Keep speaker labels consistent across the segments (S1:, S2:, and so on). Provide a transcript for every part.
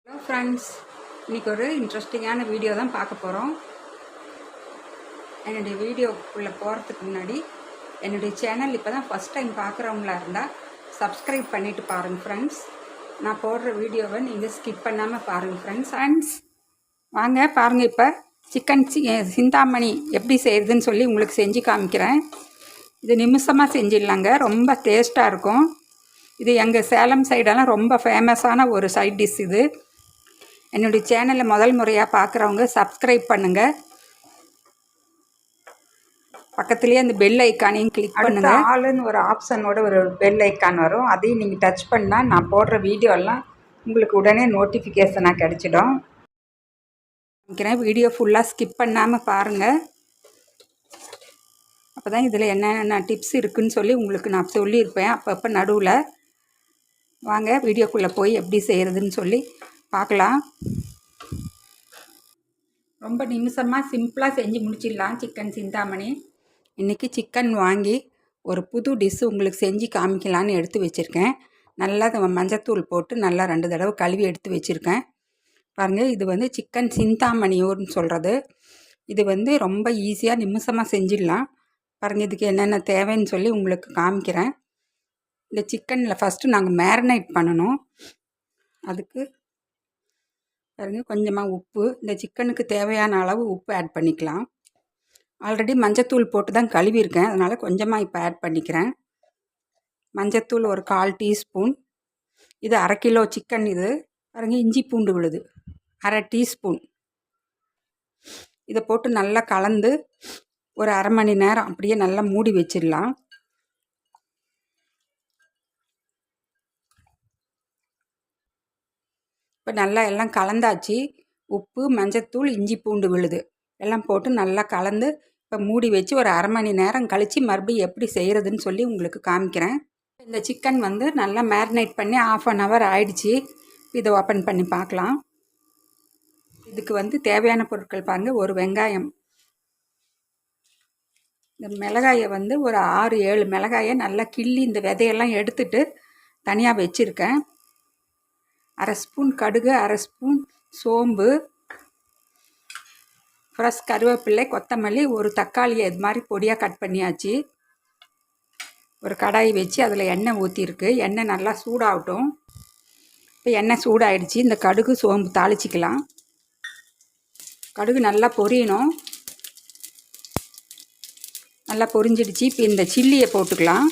S1: Hello friends, இன்றைக்கி ஒரு இன்ட்ரெஸ்டிங்கான வீடியோ தான் பார்க்க போகிறோம். என்னுடைய வீடியோக்குள்ளே போகிறதுக்கு முன்னாடி என்னுடைய சேனல் இப்போ தான் ஃபஸ்ட் டைம் பார்க்குறவங்களா இருந்தால் சப்ஸ்கிரைப் பண்ணிவிட்டு பாருங்கள் ஃப்ரெண்ட்ஸ். நான் போடுற வீடியோவை நீங்கள் ஸ்கிப் பண்ணாமல் பாருங்கள் ஃப்ரெண்ட்ஸ். வாங்க பாருங்கள், இப்போ சிக்கன் சிந்தாமணி எப்படி செய்கிறதுன்னு சொல்லி உங்களுக்கு செஞ்சு காமிக்கிறேன். இது நிமிஷமாக செஞ்சிடலாங்க, ரொம்ப டேஸ்ட்டாக இருக்கும். இது எங்கள் சேலம் சைடெல்லாம் ரொம்ப ஃபேமஸான ஒரு சைட் டிஷ். இது என்னுடைய சேனலை முதல் முறையாக பார்க்குறவங்க சப்ஸ்கிரைப் பண்ணுங்கள். பக்கத்துலேயே அந்த பெல் ஐக்கானையும் கிளிக் பண்ணுங்கள். ஆளுன்னு ஒரு ஆப்ஷனோட ஒரு பெல் ஐக்கான் வரும், அதையும் நீங்கள் டச் பண்ணால் நான் போடுற வீடியோலாம் உங்களுக்கு உடனே நோட்டிஃபிகேஷனாக கிடச்சிடும். வீடியோ ஃபுல்லாக ஸ்கிப் பண்ணாமல் பாருங்கள். அப்போ தான் இதில் என்னென்ன டிப்ஸ் இருக்குதுன்னு சொல்லி உங்களுக்கு நான் சொல்லியிருப்பேன் அப்பப்போ நடுவில். வாங்க வீடியோக்குள்ளே போய் எப்படி செய்கிறதுன்னு சொல்லி பார்க்கலாம். ரொம்ப நிமிஷமாக சிம்பிளாக செஞ்சு முடிச்சிடலாம் சிக்கன் சிந்தாமணி. இன்றைக்கி சிக்கன் வாங்கி ஒரு புது டிஷ்ஷு உங்களுக்கு செஞ்சு காமிக்கலான்னு எடுத்து வச்சுருக்கேன். நல்லா மஞ்சத்தூள் போட்டு நல்லா 2 தடவை கழுவி எடுத்து வச்சுருக்கேன். பாருங்கள், இது வந்து சிக்கன் சிந்தாமணியூர்னு சொல்கிறது. இது ரொம்ப ஈஸியாக நிமிஷமாக செஞ்சிடலாம். பாருங்கள், இதுக்கு என்னென்ன தேவைன்னு சொல்லி உங்களுக்கு காமிக்கிறேன். இந்த சிக்கனில் ஃபஸ்ட்டு நாங்கள் மேரினேட் பண்ணணும். அதுக்கு பாருங்கள், கொஞ்சமாக உப்பு, இந்த சிக்கனுக்கு தேவையான அளவு உப்பு ஆட் பண்ணிக்கலாம். ஆல்ரெடி மஞ்சத்தூள் போட்டு தான் கழுவியிருக்கேன், அதனால் கொஞ்சமாக இப்போ ஆட் பண்ணிக்கிறேன். மஞ்சத்தூள் ஒரு 1/4 டீஸ்பூன். இது 1/2 கிலோ சிக்கன். இது பாருங்கள், இஞ்சி பூண்டு விழுது 1/2 டீஸ்பூன். இதை போட்டு நல்லா கலந்து ஒரு 1/2 மணி நேரம் அப்படியே நல்லா மூடி வச்சிடலாம். இப்போ நல்லா எல்லாம் கலந்தாச்சு. உப்பு, மஞ்சத்தூள், இஞ்சி பூண்டு விழுது எல்லாம் போட்டு நல்லா கலந்து இப்போ மூடி வச்சு ஒரு 1/2 மணி நேரம் கழித்து மறுபடியும் எப்படி செய்கிறதுன்னு சொல்லி உங்களுக்கு காமிக்கிறேன். இந்த சிக்கன் நல்லா மேரினேட் பண்ணி 1/2 hour ஆயிடுச்சு. இதை ஓப்பன் பண்ணி பார்க்கலாம். இதுக்கு தேவையான பொருட்கள் பாருங்கள். ஒரு வெங்காயம், இந்த மிளகாயை ஒரு 6-7 மிளகாயை நல்லா கிள்ளி இந்த விதையெல்லாம் எடுத்துட்டு தனியாக வச்சுருக்கேன். 1/2 ஸ்பூன் கடுகு, 1/2 ஸ்பூன் சோம்பு, ஃப்ரெஷ் கருவேப்பிலை, கொத்தமல்லி, ஒரு தக்காளியை இது மாதிரி பொடியாக கட் பண்ணியாச்சு. ஒரு கடாய் வச்சு அதில் எண்ணெய் ஊற்றிருக்கு. எண்ணெய் நல்லா சூடாகட்டும். இப்போ எண்ணெய் சூடாகிடுச்சு. இந்த கடுகு சோம்பு தாளிச்சிக்கலாம். கடுகு நல்லா பொரியணும். நல்லா பொரிஞ்சிடுச்சு. இப்போ இந்த சில்லியை போட்டுக்கலாம்.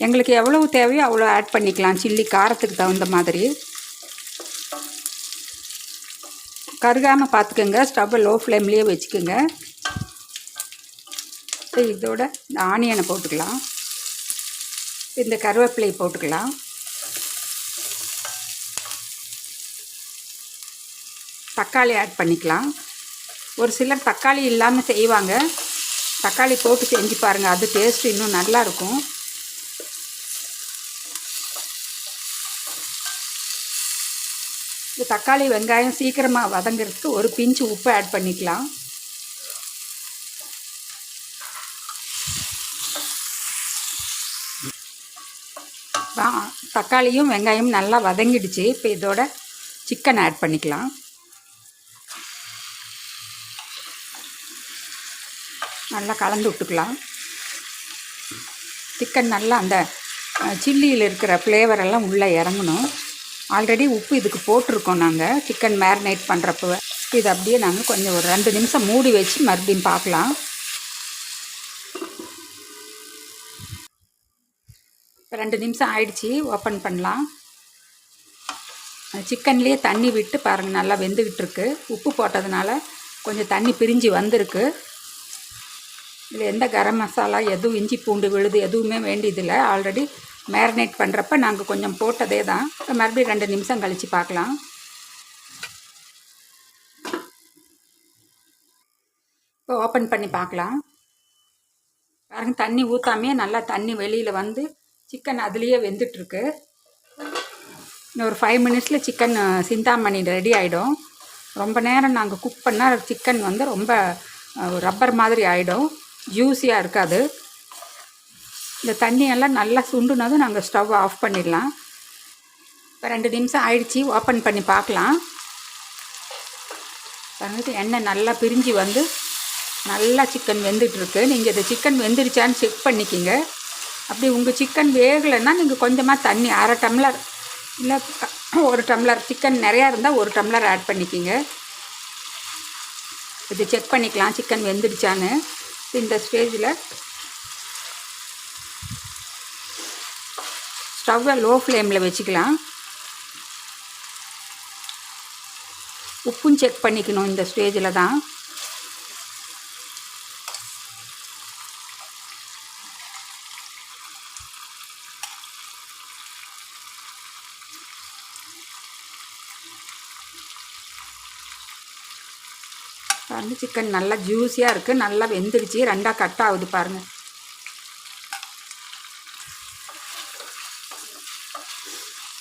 S1: எங்களுக்கு எவ்வளவு தேவையோ அவ்வளோ ஆட் பண்ணிக்கலாம். சில்லி காரத்துக்கு தகுந்த மாதிரி. கருகாமல் பார்த்துக்கோங்க. ஸ்டவ்வை லோ ஃப்ளேம்லேயே வச்சுக்கோங்க. இப்போ இதோட இந்த ஆனியனை போட்டுக்கலாம். இந்த கருவேப்பிலையை போட்டுக்கலாம். தக்காளி ஆட் பண்ணிக்கலாம். ஒரு சிலர் தக்காளி இல்லாமல் செய்வாங்க. தக்காளி போட்டு செஞ்சு பாருங்கள், அது டேஸ்ட் இன்னும் நல்லாயிருக்கும். இந்த தக்காளி வெங்காயம் சீக்கிரமாக வதங்கிறதுக்கு ஒரு பிஞ்சு உப்பு ஆட் பண்ணிக்கலாம். தக்காளியும் வெங்காயம் நல்லா வதங்கிடுச்சு. இப்போ இதோட சிக்கன் ஆட் பண்ணிக்கலாம். நல்லா கலந்து விட்டுக்கலாம். சிக்கன் நல்லா அந்த சில்லியில் இருக்கிற ஃப்ளேவரெல்லாம் உள்ளே இறங்கணும். ஆல்ரெடி உப்பு இதுக்கு போட்டிருக்கோம் நாங்கள் சிக்கன் மேரினேட் பண்ணுறப்போ. இது அப்படியே நாங்கள் கொஞ்சம் ஒரு 2 நிமிஷம் மூடி வச்சு மறுபடியும் பார்க்கலாம். இப்போ 2 நிமிஷம் ஆயிடுச்சு. ஓப்பன் பண்ணலாம். சிக்கன்லேயே தண்ணி விட்டு பாருங்கள், நல்லா வெந்துக்கிட்டு இருக்கு. உப்பு போட்டதுனால கொஞ்சம் தண்ணி பிரிஞ்சு வந்திருக்கு. இதில் எந்த கரம் மசாலா எதுவும் இஞ்சி பூண்டு விழுது எதுவுமே வேண்டியதில்லை. ஆல்ரெடி மேரினேட் பண்ணுறப்ப நாங்கள் கொஞ்சம் போட்டதே தான். இப்போ மறுபடியும் 2 நிமிஷம் கழித்து பார்க்கலாம். இப்போ ஓப்பன் பண்ணி பார்க்கலாம். பாருங்க, தண்ணி ஊற்றாமே நல்லா தண்ணி வெளியில் வந்து சிக்கன் அதுலேயே வெந்துட்டுருக்கு. இன்னும் ஒரு 5 மினிட்ஸில் சிக்கன் சிந்தாமணி ரெடி ஆகிடும். ரொம்ப நேரம் நாங்கள் குக் பண்ணால் சிக்கன் ரொம்ப ரப்பர் மாதிரி ஆகிடும், ஜூஸியாக இருக்காது. இந்த தண்ணியெல்லாம் நல்லா சுண்டுனதும் நாங்கள் ஸ்டவ் ஆஃப் பண்ணிடலாம். இப்போ 2 நிமிஷம் ஆயிடுச்சு, ஓப்பன் பண்ணி பார்க்கலாம். பாருங்க, எண்ணெய் நல்லா பிரிஞ்சு வந்து நல்லா சிக்கன் வெந்துட்டுருக்கு. நீங்கள் இந்த சிக்கன் வெந்துருச்சான்னு செக் பண்ணிக்கிங்க. அப்படி உங்கள் சிக்கன் வேகலைன்னா நீங்கள் கொஞ்சமாக தண்ணி 1/2 டம்ளர் இல்லை 1 டம்ளர், சிக்கன் நிறையா இருந்தால் 1 டம்ளர் ஆட் பண்ணிக்கிங்க. இது செக் பண்ணிக்கலாம் சிக்கன் வெந்துடுச்சான்னு. இந்த ஸ்டேஜில் ஸ்டவ்வை லோ ஃப்ளேமில் வச்சுக்கலாம். உப்பும் செக் பண்ணிக்கணும் இந்த ஸ்டேஜில் தான். பாருங்கள், சிக்கன் நல்லா ஜூஸியாக இருக்குது, நல்லா வெந்துடுச்சு, 2ஆக கட் ஆகுது பாருங்கள்.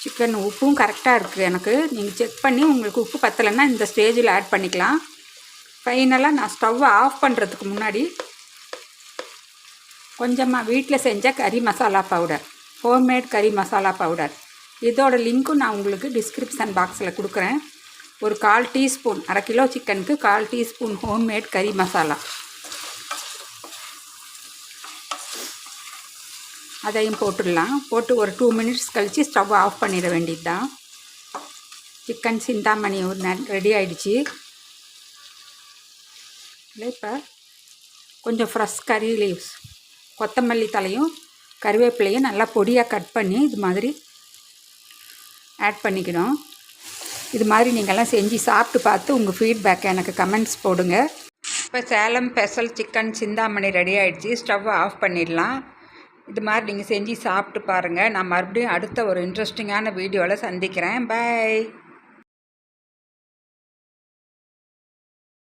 S1: சிக்கன் உப்பும் கரெக்டாக இருக்குது எனக்கு. நீங்கள் செக் பண்ணி உங்களுக்கு உப்பு பத்தலைன்னா இந்த ஸ்டேஜில் ஆட் பண்ணிக்கலாம். ஃபைனலாக நான் ஸ்டவ்வை ஆஃப் பண்ணுறதுக்கு முன்னாடி கொஞ்சமாக வீட்டில் செஞ்ச கறி மசாலா பவுடர், ஹோம்மேட் கறி மசாலா பவுடர், இதோட லிங்க்கும் நான் உங்களுக்கு டிஸ்கிரிப்ஷன் பாக்ஸில் கொடுக்குறேன். ஒரு 1/4 டீஸ்பூன், 1/2 கிலோ சிக்கனுக்கு 1/4 டீஸ்பூன் ஹோம்மேட் கறி மசாலா, அதையும் போட்டுடலாம். போட்டு ஒரு 2 மினிட்ஸ் கழித்து ஸ்டவ் ஆஃப் பண்ணிட வேண்டியது தான். சிக்கன் சிந்தாமணி ரெடி ஆகிடுச்சு. இல்லை, இப்போ கொஞ்சம் ஃப்ரெஷ் கறி லீவ்ஸ், கொத்தமல்லி தலையும் கருவேப்பிலையும் நல்லா பொடியாக கட் பண்ணி இது மாதிரி ஆட் பண்ணிக்கணும். இது மாதிரி நீங்கள்லாம் செஞ்சு சாப்பிட்டு பார்த்து உங்கள் ஃபீட்பேக்கை எனக்கு கமெண்ட்ஸ் போடுங்க. இப்போ Salem special chicken Chintamani ready ஆகிடுச்சு. ஸ்டவ்வை ஆஃப் பண்ணிடலாம். இது மாதிரி நீங்கள் செஞ்சு சாப்பிட்டு பாருங்கள். நான் மறுபடியும் அடுத்த ஒரு இன்ட்ரெஸ்டிங்கான வீடியோவில் சந்திக்கிறேன். பை.